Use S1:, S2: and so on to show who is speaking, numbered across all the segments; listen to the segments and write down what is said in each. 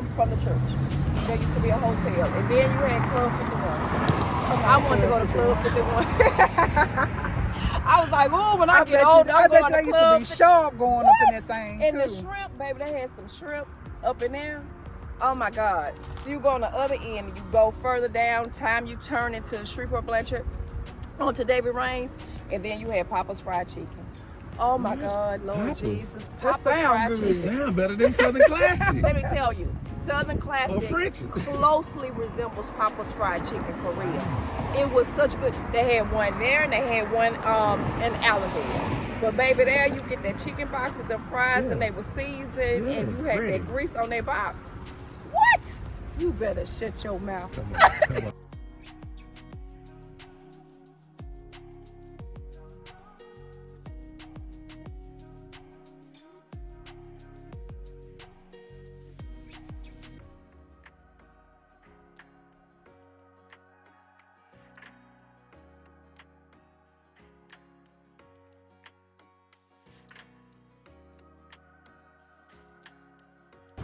S1: from the church. There used to be a hotel, and then you had Club 51. I wanted to go to Club 51. I was like, oh, when I get older, I'm going to Club 51. I bet you used to be
S2: sharp going up in that thing,
S1: and the shrimp, baby, they had some shrimp up in there. Oh, my God. So you go on the other end, and you go further down, time you turn into Shreveport Blanchard, onto David Raines, and then you had Papa's Fried Chicken. Oh, my God, Lord Jesus. Papa's Fried Chicken.
S3: It sounds better than Southern Classic.
S1: Let me tell you, Southern Classic closely resembles Papa's Fried Chicken, for real. It was such good. They had one there, and they had one in Alabama. But baby, there you get that chicken box with the fries, and they were seasoned, and you had that grease on their box. What? You better shut your mouth.
S3: Come on.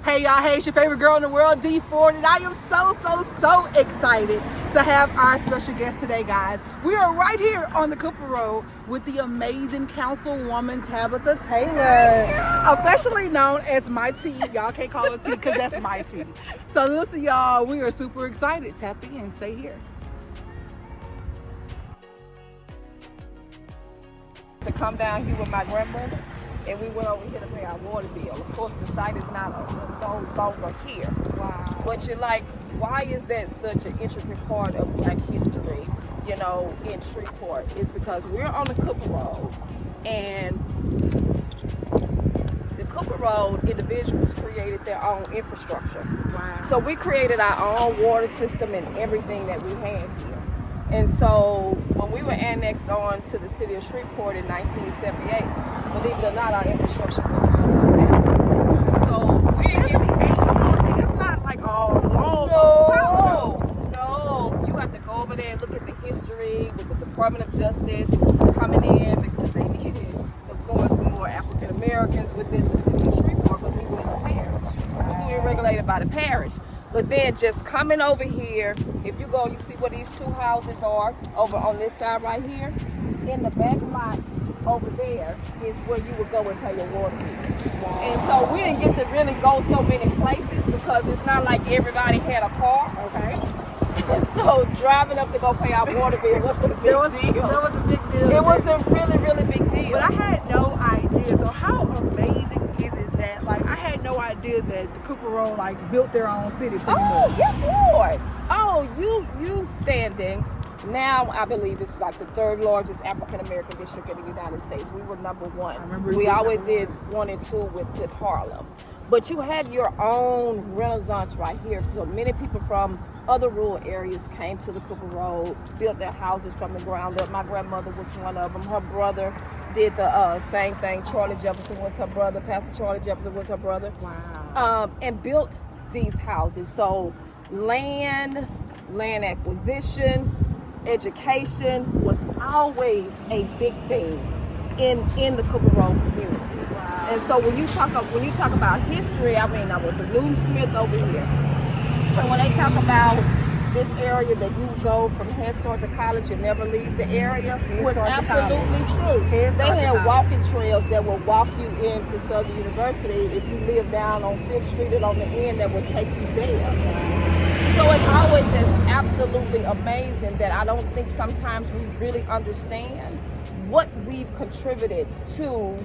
S2: Hey y'all, hey, it's your favorite girl in the world, D40, and I am so excited to have our special guest today, guys. We are right here on the Cooper Road with the amazing councilwoman Tabatha Taylor, officially known as my T. Y'all can't call her T because that's my T. So listen, y'all, we are super excited. Tap in, stay here.
S1: To come down here with my grandmother, and we went over here to pay our water bill. Of course, the site is not no longer here.
S2: Wow.
S1: But you're like, why is that such an intricate part of Black history, you know, in Shreveport? It's because we're on the Cooper Road, and the Cooper Road individuals created their own infrastructure.
S2: Wow.
S1: So we created our own water system and everything that we had here. And so when we were annexed on to the city of Shreveport in 1978, believe it or not, our infrastructure was all down. So we didn't get to...
S2: That's not like all long.
S1: No. You have to go over there and look at the history with the Department of Justice coming in because they needed, of course, more African Americans within the city of Shreveport because we were in the parish. So we were regulated by the parish. But then just coming over here, if you go, you see where these two houses are over on this side right here. In the back lot over there is where you would go and pay your water bill. Wow. And so we didn't get to really go so many places because it's not like everybody had a car.
S2: Okay.
S1: And so driving up to go pay our water bill was a big deal.
S2: That was a big deal.
S1: It was a really big deal.
S2: But I had no idea. So how amazing is it that, like, I had no idea that the Cooper Road, like, built their own city.
S1: Oh, yes, Lord. Oh, you standing. Now, I believe it's like the third largest African-American district in the United States. We were number one. We always did 1 and 2 with Harlem. But you had your own renaissance right here. So many people from other rural areas came to the Cooper Road, built their houses from the ground up. My grandmother was one of them. Her brother did the same thing. Charlie Jefferson was her brother. Pastor Charlie Jefferson was her brother.
S2: Wow.
S1: And built these houses. So land acquisition, education was always a big thing in the Cooper Road community.
S2: Wow.
S1: And so when you talk about history, I mean, I went to Newton Smith over here. So when they talk about this area that you go from Head Start to college and never leave the area, was absolutely true. They had walking trails that would walk you into Southern University if you live down on 5th Street and on the end that would take you there. So it's always just absolutely amazing that I don't think sometimes we really understand what we've contributed to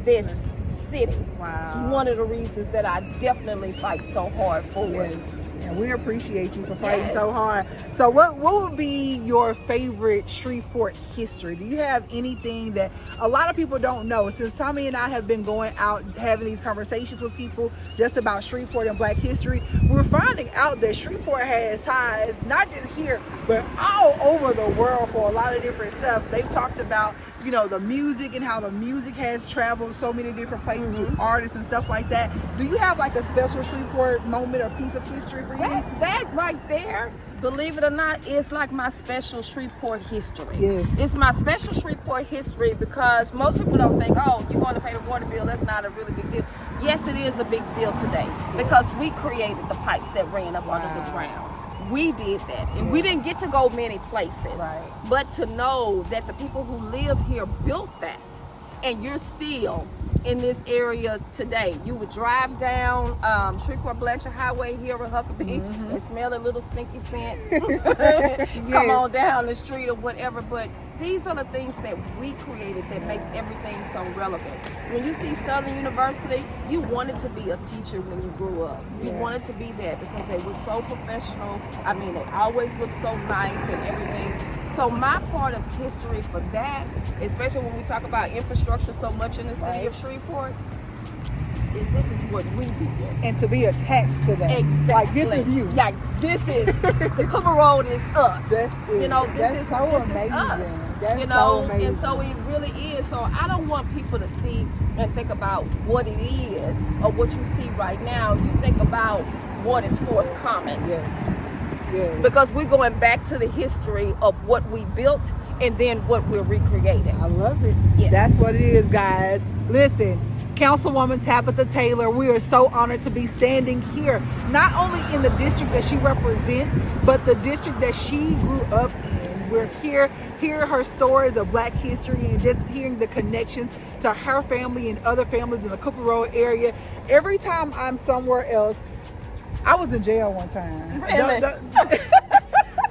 S1: this city.
S2: Wow.
S1: It's one of the reasons that I definitely fight so hard for it.
S2: Yes. And we appreciate you for fighting so hard. So what would be your favorite Shreveport history? Do you have anything that a lot of people don't know? Since Tommy and I have been going out having these conversations with people just about Shreveport and Black history, we're finding out that Shreveport has ties not just here but all over the world for a lot of different stuff. They've talked about, you know, the music and how the music has traveled so many different places with artists and stuff like that. Do you have like a special Shreveport moment or piece of history for you?
S1: That right there, believe it or not, is like my special Shreveport history.
S2: Yes.
S1: It's my special Shreveport history because most people don't think, oh, you're going to pay the water bill, that's not a really big deal. Yes, it is a big deal today because we created the pipes that ran up under the ground. We did that, and we didn't get to go many places.
S2: Right.
S1: But to know that the people who lived here built that, and you're still in this area today. You would drive down Shreveport Blanchard Highway here in Huckabee and smell a little stinky scent. Come on down the street or whatever. But these are the things that we created that makes everything so relevant. When you see Southern University, you wanted to be a teacher when you grew up. You wanted to be that because they were so professional. I mean, they always looked so nice and everything. So my part of history for that, especially when we talk about infrastructure so much in the city of Shreveport, is this is what we did.
S2: And to be attached to that.
S1: Exactly.
S2: Like, this is you.
S1: Like, this is, the Cooper Road is us.
S2: That's it.
S1: You know, this
S2: That's
S1: is
S2: so
S1: this
S2: amazing.
S1: is us.
S2: That's
S1: you know,
S2: so amazing.
S1: and so it really is. So I don't want people to see and think about what it is or what you see right now. You think about what is forthcoming.
S2: Yes. Yes.
S1: Because we're going back to the history of what we built and then what we're recreating.
S2: I love it.
S1: Yes.
S2: That's what it is, guys. Listen, Councilwoman Tabatha Taylor, we are so honored to be standing here, not only in the district that she represents, but the district that she grew up in. We're here, hearing her stories of Black history and just hearing the connections to her family and other families in the Cooper Road area. Every time I'm somewhere else, I was in jail one time.
S1: Really?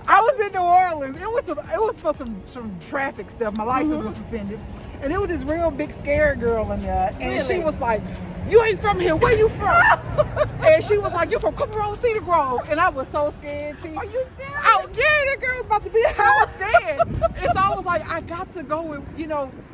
S2: I was in New Orleans. It was for some traffic stuff. My license was suspended. And it was this real big scared girl in there. And she was like, "You ain't from here. Where you from?" And she was like, "You from Cooper Road, Cedar Grove." And I was so scared. See,
S1: Are you serious?
S2: that girl was about to be I was scared. And so I was like, I got to go with,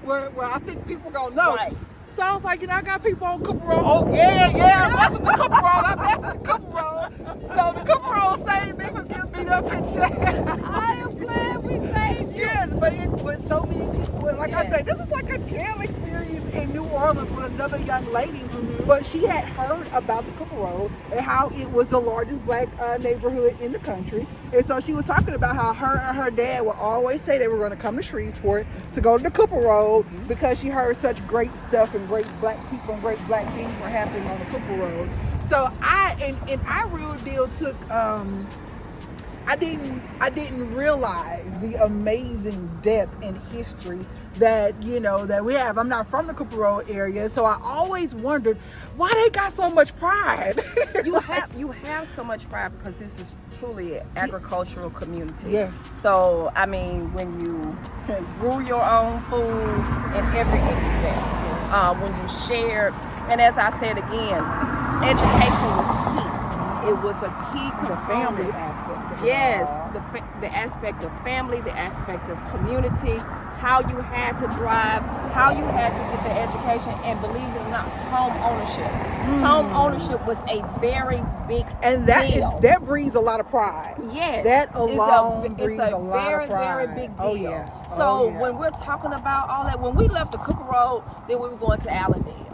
S2: where I think people gonna know.
S1: Right.
S2: So I was like, I got people on Cooper Road. Oh, yeah, that's what the Cooper Road. I messed with the Cooper Road. So the Cooper Road saved me from getting beat up and shit.
S1: I am glad we saved you.
S2: Yes, but it was so many people. And like I said, this was like a jail experience in New Orleans with another young lady. But she had heard about the Cooper Road and how it was the largest Black neighborhood in the country. And so she was talking about how her and her dad would always say they were going to come to Shreveport to go to the Cooper Road because she heard such great stuff and great Black people and great Black things were happening on the Cooper Road. So I real deal took I didn't realize the amazing depth and history that that we have. I'm not from the Cooper Road area, so I always wondered why they got so much pride.
S1: You have so much pride because this is truly an agricultural community.
S2: Yes.
S1: So I mean, when you grew your own food in every expense, when you shared, and as I said again, education was key. It was a key component.
S2: The family aspect.
S1: Yes, the aspect of family, the aspect of community, how you had to thrive, how you had to get the education, and believe it or not, home ownership. Home ownership was a very big
S2: and
S1: deal.
S2: that breeds a lot of pride.
S1: Yes,
S2: that alone
S1: it's
S2: breeds
S1: a
S2: a lot
S1: very,
S2: of pride.
S1: very big deal.
S2: Oh, yeah.
S1: So when we're talking about all that, when we left the Cooper Road, then we were going to Allendale.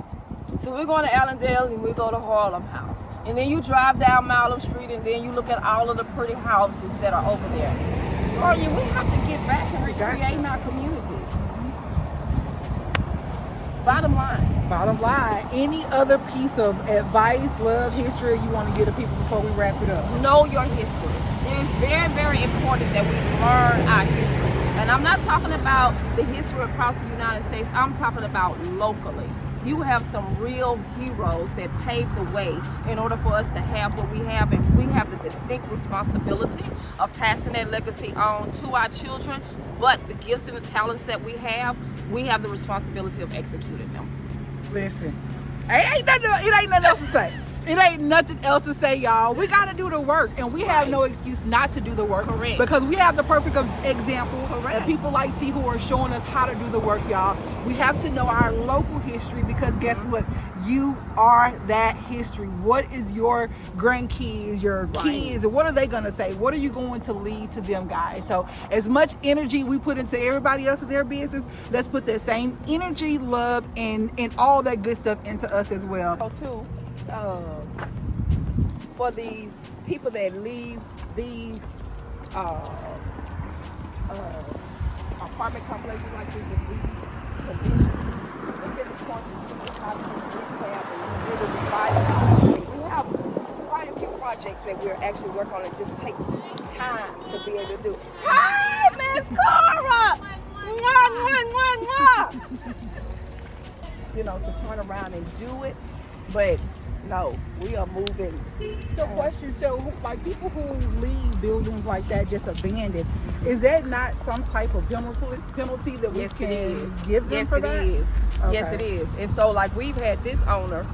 S1: So we're going to Allendale and we go to Harlem House. And then you drive down Malum Street and then you look at all of the pretty houses that are over there. Or we have to get back and recreate our communities. Bottom line.
S2: Any other piece of advice, love, history you want to give to people before we wrap it up?
S1: Know your history. It is very, very important that we learn our history. And I'm not talking about the history across the United States. I'm talking about locally. You have some real heroes that paved the way in order for us to have what we have, and we have the distinct responsibility of passing that legacy on to our children. But the gifts and the talents that we have the responsibility of executing them.
S2: Listen, it ain't nothing else to say. It ain't nothing else to say, y'all. We got to do the work, and we have no excuse not to do the work.
S1: Correct.
S2: Because we have the perfect example
S1: Correct.
S2: of people like T who are showing us how to do the work, y'all. We have to know our local history because guess what? You are that history. What is your grandkids, your kids, and what are they going to say? What are you going to leave to them, guys? So as much energy we put into everybody else in their business, let's put that same energy, love, and all that good stuff into us as well.
S1: Too. For these people that leave these apartment complexes like this, condition. And then it's going to see how to rehab and really revitalize. We have quite a few projects that we're actually working on. It just takes time to be able to do. Hi, Miss Cora! Mwah, mwah, mwah, mwah. You know, to turn around and do it, but no, we are moving.
S2: So question, like people who leave buildings like that just abandoned, is that not some type of penalty that we can give them for that?
S1: Yes, it is.
S2: Okay.
S1: Yes, it is. And so like we've had this owner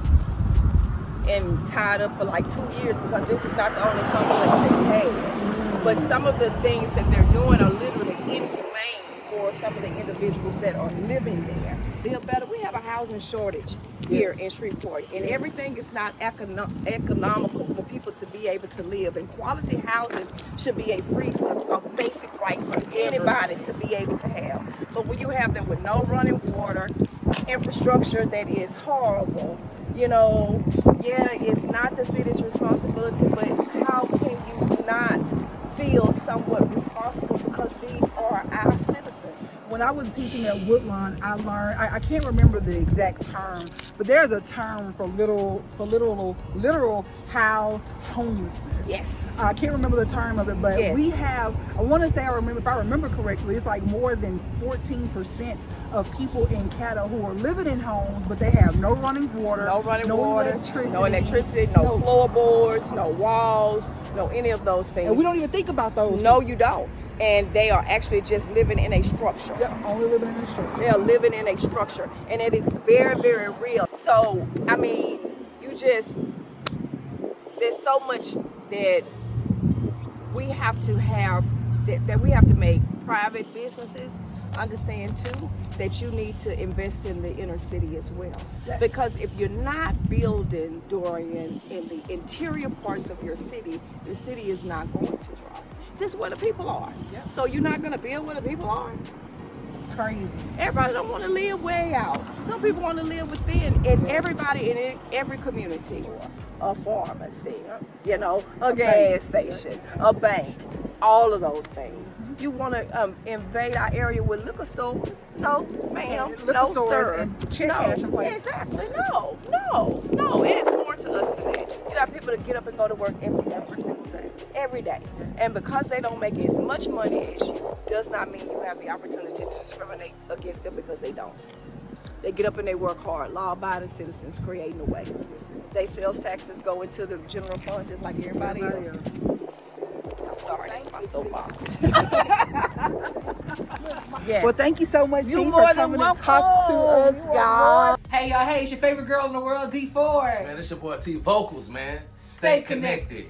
S1: and tied up for like 2 years because this is not the only complex that he has. But some of the things that they're doing are literally inhumane for some of the individuals that are living there. They're better. We have a housing shortage here in Shreveport, and everything is not economical for people to be able to live. And quality housing should be a basic right for anybody to be able to have. But when you have them with no running water, infrastructure that is horrible, you know, yeah, it's not the city's responsibility, but how can you not feel somewhat responsible because these are our citizens?
S2: When I was teaching at Woodlawn, I learned, I can't remember the exact term, but there's a term for literal housed homelessness.
S1: Yes.
S2: I can't remember the term of it, but
S1: Yes.
S2: we have, I want to say, if I remember correctly, it's like more than 14% of people in Caddo who are living in homes, but they have no running water,
S1: No running water,
S2: electricity,
S1: no floorboards, no walls, no any of those things.
S2: and we don't even think about those.
S1: No, you don't. And they are actually just living in a structure.
S2: Yep, only living in a structure.
S1: They are living in a structure, and it is very, very real. So, I mean, there's so much that we have to have, that we have to make private businesses understand too, that you need to invest in the inner city as well. Because if you're not building, Dorian, in the interior parts of your city is not going to thrive. This is where the people are.
S2: Yeah.
S1: So you're not going to build where the people are?
S2: Crazy.
S1: Everybody don't want to live way out. Some people want to live within. And everybody in every community, a pharmacy, you know, a gas station, a bank, all of those things. You want to invade our area with liquor stores? No, ma'am.
S2: Liquor
S1: No,
S2: stores
S1: sir.
S2: and check cashing places.
S1: Exactly. No. It is more to us than that. You got people that get up and go to work every single day. Every day. And because they don't make as much money as you, does not mean you have the opportunity to discriminate against them because they don't. They get up and they work hard. Law-abiding citizens creating the way. Their sales taxes go into the general fund just like everybody else. I'm sorry, that's my soapbox. Yes.
S2: Well, thank you so much,
S1: You
S2: T,
S1: more
S2: for
S1: than
S2: coming to talk to
S1: welcome.
S2: us,
S1: You are
S2: guys. Hey, y'all. Hey, it's your favorite girl in the world, D4.
S3: Man, it's your boy T Vocals, man.
S2: Stay connected.